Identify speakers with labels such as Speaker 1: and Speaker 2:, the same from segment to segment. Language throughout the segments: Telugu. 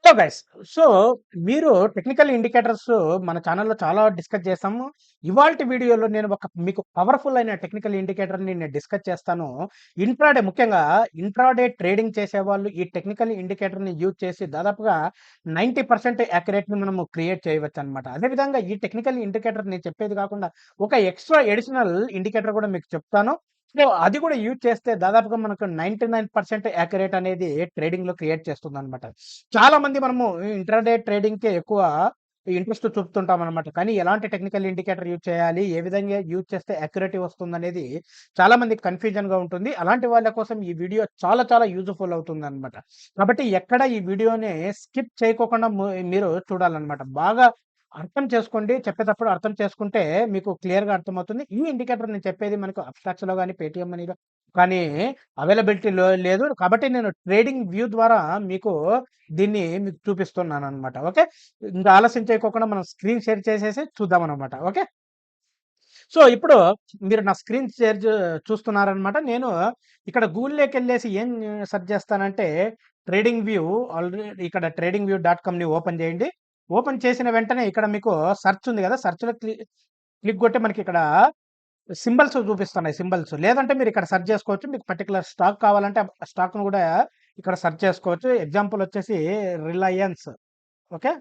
Speaker 1: సో గైస్, సో మీరు టెక్నికల్ ఇండికేటర్స్ మన ఛానల్‌లో చాలా డిస్కస్ చేసాము. ఇవాల్టి వీడియోలో నేను మీకు పవర్‌ఫుల్ అయిన టెక్నికల్ ఇండికేటర్‌ని నేను డిస్కస్ చేస్తాను. ముఖ్యంగా ఇంట్రాడే ట్రేడింగ్ చేసేవాళ్ళు ఈ టెక్నికల్ ఇండికేటర్‌ని యూజ్ చేసి దాదాపుగా 90% యాక్యురేట్‌ని మనము క్రియేట్ చేయవచ్చనమాట. అదేవిధంగా ఈ టెక్నికల్ ఇండికేటర్ నేను చెప్పేది కాకుండా ఒక ఎక్స్‌ట్రా అడిషనల్ ఇండికేటర్ కూడా మీకు చెప్తాను. సో, అది కూడా యూజ్ చేస్తే దాదాపుగా మనకు 99% యాక్యురేట్ అనేది ట్రేడింగ్‌లో క్రియేట్ చేస్తుందనమాట. చాలా మంది మనము ఇంట్రాడే ట్రేడింగ్‌కే ఎక్కువ ఇంట్రెస్ట్ చూపుతుంటామనమాట. కానీ ఎలాంటి టెక్నికల్ ఇండికేటర్ యూజ్ చేయాలి? ఏ విధంగా యూజ్ చేస్తే యాక్యురసీ వస్తుందనేది చాలా మందికి కన్‌ఫ్యూజన్‌గా ఉంటుంది. అలాంటి వాళ్ళ కోసం ఈ వీడియో చాలా చాలా యూజ్‌ఫుల్ అవుతుందనమాట. కాబట్టి ఎక్కడ ఈ వీడియోని స్కిప్ చేయకోకుండా మీరు చూడాలనమాట. బాగా అర్థం చేసుకోండి. చెప్పేటప్పుడు అర్థం చేసుకుంటే మీకు క్లియర్‌గా అర్థమవుతుంది. ఈ ఇండికేటర్ నేను చెప్పేది మనకు అబ్‌స్ట్రాక్ట్స్‌లో గాని, పేటీఎం మనీలో కానీ అవైలబిలిటీలో లేదు. కాబట్టి నేను ట్రేడింగ్ వ్యూ ద్వారా మీకు చూపిస్తున్నాననమాట. ఓకే. ఇంకా ఆలస్యం చేయకోకుండా మనం స్క్రీన్ షేర్ చేసేసి చూద్దామనమాట. ఓకే. సో, ఇప్పుడు మీరు నా స్క్రీన్ షేర్ చూస్తున్నారనమాట. నేను ఇక్కడ గూగుల్‌లోకెళ్ళేసి ఏం సెర్చ్ చేస్తానంటే ట్రేడింగ్ వ్యూ ఇక్కడ tradingview.comని ఓపెన్ చేయండి. ఓపెన్ చేసిన వెంటనే ఇక్కడ మీకు సెర్చ్ ఉంది కదా! సెర్చ్‌లో క్లిక్ కొడితే మనకిక్కడ సింబల్స్ చూపిస్తున్నాయి సింబల్స్. లేదంటే మీరిక్కడ సెర్చ్ చేసుకోవచ్చు. మీకు పర్టిక్యులర్ స్టాక్ కావాలంటే ఆ స్టాక్‌ను గూడా ఇక్కడ సెర్చ్ చేసుకోవచ్చు. ఎగ్జాంపుల్ వచ్చేసి రిలయన్స్. ఓకే.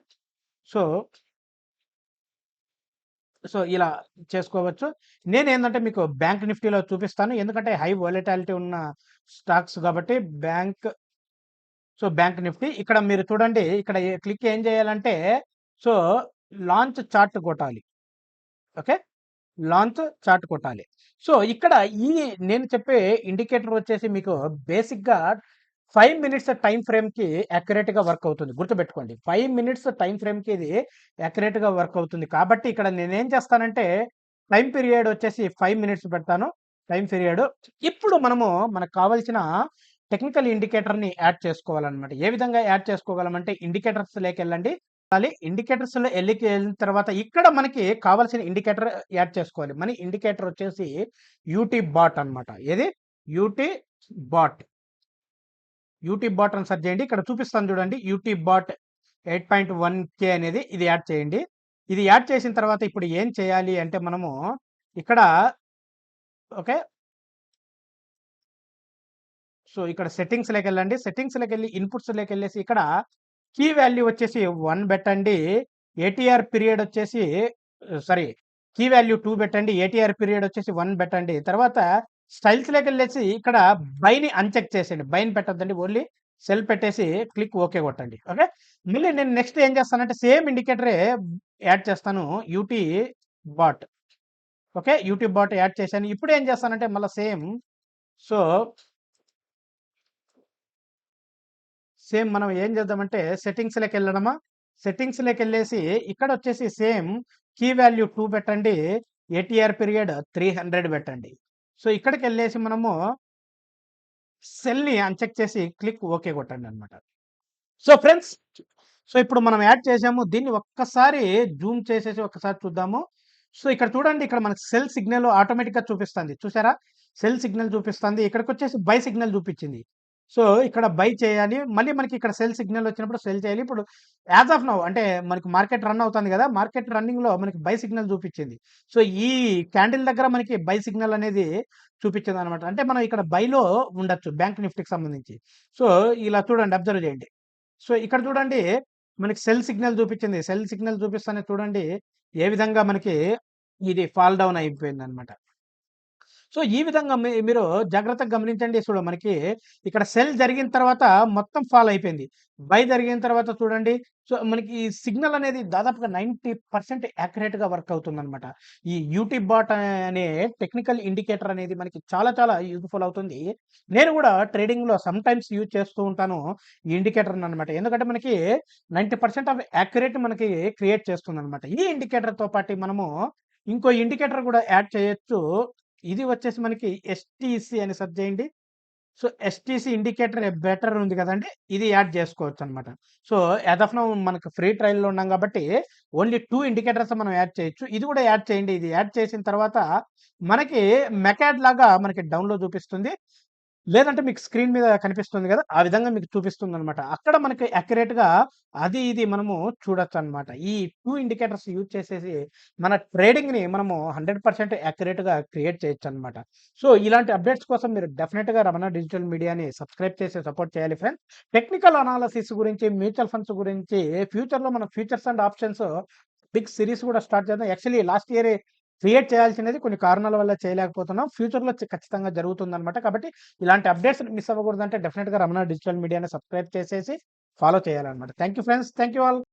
Speaker 1: సో, ఇలా చేసుకోవచ్చు. నేనేందంటే మీకు బ్యాంక్ నిఫ్టీలో చూపిస్తాను. ఎందుకంటే హై వోలటాలిటీ ఉన్న స్టాక్స్ కాబట్టి బ్యాంక్ నిఫ్టీ ఇక్కడ మీరు చూడండి. ఇక్కడ క్లిక్ ఏం చేయాలంటే సో, లాంచ్ చార్ట్ కొట్టాలి. ఓకే. లాంచ్ చార్ట్ కొట్టాలి. సో, ఇక్కడ ఈ నేను చెప్పే ఇండికేటర్ వచ్చేసి మీకు బేసిక్‌గా 5 మినిట్స్ టైమ్ ఫ్రేమ్‌కి యాక్యురేట్‌గా వర్క్ అవుతుంది. గుర్తుపెట్టుకోండి. 5 మినిట్స్ టైమ్ ఫ్రేమ్‌కి ఇది యాక్యురేట్‌గా వర్క్ అవుతుంది. కాబట్టి ఇక్కడ నేనేం చేస్తానంటే టైమ్ పీరియడ్ వచ్చేసి 5 మినిట్స్ పెడతాను. Time period. ఇప్పుడు మనకు కావాల్సిన టెక్నికల్ ఇండికేటర్‌ని యాడ్ చేసుకోవాలన్నమాట. ఏ విధంగా యాడ్ చేసుకోగలమంటే ఇండికేటర్స్‌లోకెళ్ళండి. ఇండికేటర్స్‌లో ఎళ్ళిన తర్వాత ఇక్కడ మనకి కావాల్సిన ఇండికేటర్ యాడ్ చేసుకోవాలి. మన ఇండికేటర్ వచ్చేసి యూటీ బాట్ అన్నమాట. ఏది? UT bot. యూటీ బాట్ అని సెర్చ్ చేయండి. ఇక్కడ చూపిస్తాను చూడండి. యూటీ బాట్ 8.1K అనేది ఇది యాడ్ చేయండి. ఇది యాడ్ చేసిన తర్వాత ఇప్పుడు ఏం చేయాలి అంటే ఇక్కడ ఓకే. సో, ఇక్కడ సెట్టింగ్స్‌లోకెళ్ళండి. సెట్టింగ్స్‌లోకెళ్ళి ఇన్‌పుట్స్‌లోకెళ్ళేసి ఇక్కడ కీ వాల్యూ వచ్చేసి 1 పెట్టండి. ఏటీఆర్ పీరియడ్ వచ్చేసి సారీ కీ వాల్యూ 2 పెట్టండి. ఏటీఆర్ పీరియడ్ వచ్చేసి 1 పెట్టండి. తర్వాత స్టైల్స్‌లోకెళ్ళేసి ఇక్కడ బైని అన్‌చెక్ చేసేయండి. బైని పెట్టొద్దండి. ఓన్లీ సెల్ పెట్టేసి క్లిక్ ఓకే కొట్టండి. ఓకే. మళ్ళీ నేను నెక్స్ట్ ఏం చేస్తానంటే సేమ్ ఇండికేటరే యాడ్ చేస్తాను. UT bot. Okay. UT bot add చేశాను. ఇప్పుడు ఏం చేస్తానంటే మళ్ళా సో సేమ్ మనం ఏం చేద్దామంటే సెట్టింగ్స్‌లోకెళ్ళడమా, సెట్టింగ్స్‌లోకెళ్ళేసి ఇక్కడొచ్చేసి సేమ్ కీ వాల్యూ 2 పెట్టండి. ఏటీఆర్ పీరియడ్ 300 పెట్టండి. సో, ఇక్కడికెళ్ళేసి సెల్‌ని అన్‌చెక్ చేసి క్లిక్ ఓకే కొట్టండనమాట. సో, ఫ్రెండ్స్, ఇప్పుడు మనం యాడ్ చేసాము. దీన్ని ఒక్కసారి జూమ్ చేసేసి ఒక్కసారి చూద్దాము. సో, ఇక్కడ చూడండి. ఇక్కడ మనకు సెల్ సిగ్నల్ ఆటోమేటిక్‌గా చూపిస్తుంది. చూసారా? సెల్ సిగ్నల్ చూపిస్తుంది. ఇక్కడికొచ్చేసి బై సిగ్నల్ చూపిచ్చింది. సో, ఇక్కడ బై చేయాలి. మళ్ళీ మనకి ఇక్కడ సెల్ సిగ్నల్ వచ్చినప్పుడు సెల్ చేయాలి. ఇప్పుడు యాస్ ఆఫ్ నౌ అంటే మనకి మార్కెట్ రన్ అవుతుంది గదా! మార్కెట్ రన్నింగ్‌లో మనకి బై సిగ్నల్ చూపిచ్చింది. సో, ఈ క్యాండిల్ దగ్గర మనకి బై సిగ్నల్ అనేది చూపిచ్చిందనమాట. అంటే మనం ఇక్కడ బైలో ఉండొచ్చు బ్యాంక్ నిఫ్టీకి సంబంధించి. సో, ఇలా చూడండి. అబ్జర్వ్ చేయండి. సో, ఇక్కడ చూడండి మనకి సెల్ సిగ్నల్ చూపిచ్చింది. సెల్ సిగ్నల్ చూపిస్తేనే చూడండి ఏ విధంగా మనకి ఇది ఫాల్ డౌన్ అయిపోయిందనమాట. సో, ఈ విధంగా మీరు జాగ్రత్తగా గమనించండి. మనకి ఇక్కడ సెల్ జరిగిన తర్వాత మొత్తం ఫాల్ అయిపోయింది. బై జరిగిన తర్వాత చూడండి. సో, మనకి ఈ సిగ్నల్ అనేది దాదాపుగా 90% యాక్యురేట్‌గా వర్క్ అవుతుందనమాట. ఈ యూటీ బాట్ అనే టెక్నికల్ ఇండికేటర్ అనేది మనకి చాలా చాలా యూజ్‌ఫుల్ అవుతుంది. నేను గూడా ట్రేడింగ్‌లో సమ్‌టైమ్స్ యూజ్ చేస్తూ ఉంటాను ఈ ఇండికేటర్‌ననమాట. ఎందుకంటే మనకి 90% ఆఫ్ యాక్యురేట్ మనకి క్రియేట్ చేస్తుందనమాట. ఈ ఇండికేటర్‌తో పాటు ఇంకో ఇండికేటర్ గూడా యాడ్ చేయొచ్చు. ఇది వచ్చేసి మనకి ఎస్‌టీసీ అని సెర్చ్ చేయండి. సో, ఎస్‌టీసీ ఇండికేటర్ బెటర్ ఉంది కదండీ! ఇది యాడ్ చేసుకోవచ్చనమాట. సో, యాస్ ఆఫ్ నౌ మనకు ఫ్రీ ట్రయల్‌లో ఉన్నాం కాబట్టి ఓన్లీ 2 ఇండికేటర్స్ మనం యాడ్ చేయొచ్చు. ఇది కూడా యాడ్ చేయండి. ఇది యాడ్ చేసిన తర్వాత మనకి మెకాడ్ లాగా మనకి డౌన్‌లో చూపిస్తుంది. లేదంటే మీకు స్క్రీన్ మీద కనిపిస్తుంది గదా! ఆ విధంగా మీకు చూపిస్తుందనమాట. అక్కడ మనకి యాక్యురేట్‌గా అది, ఇది మనము చూడొచ్చనమాట. ఈ 2 ఇండికేటర్స్ యూజ్ చేసేసి మన ట్రేడింగ్‌ని మనము 100% యాక్యురేట్‌గా క్రియేట్ చేయొచ్చనమాట. సో, ఇలాంటి అప్డేట్స్ కోసం మీరు డెఫినిట్‌గా రమణ డిజిటల్ మీడియాని సబ్స్క్రైబ్ చేసి సపోర్ట్ చేయాలి ఫ్రెండ్స్. టెక్నికల్ అనాలిసిస్ గురించి, మ్యూచువల్ ఫండ్స్ గురించి ఫ్యూచర్‌లో మనం futures and options big series గూడా స్టార్ట్ చేద్దాం. యాక్చువల్లీ లాస్ట్ ఇయరే క్రియేట్ చేయాల్సినది కొన్ని కారణాల వల్ల చేయలేకపోతున్నాం. ఫ్యూచర్‌లో ఖచ్చితంగా జరుగుతుందనమాట. కాబట్టి ఇలాంటి అప్డేట్స్ మిస్ అవ్వకూడదంటే డెఫినిట్‌గా రమణ డిజిటల్ మీడియాని సబ్స్క్రైబ్ చేసేసి ఫాలో చేయాలనమాట. Thank you friends. Thank you all.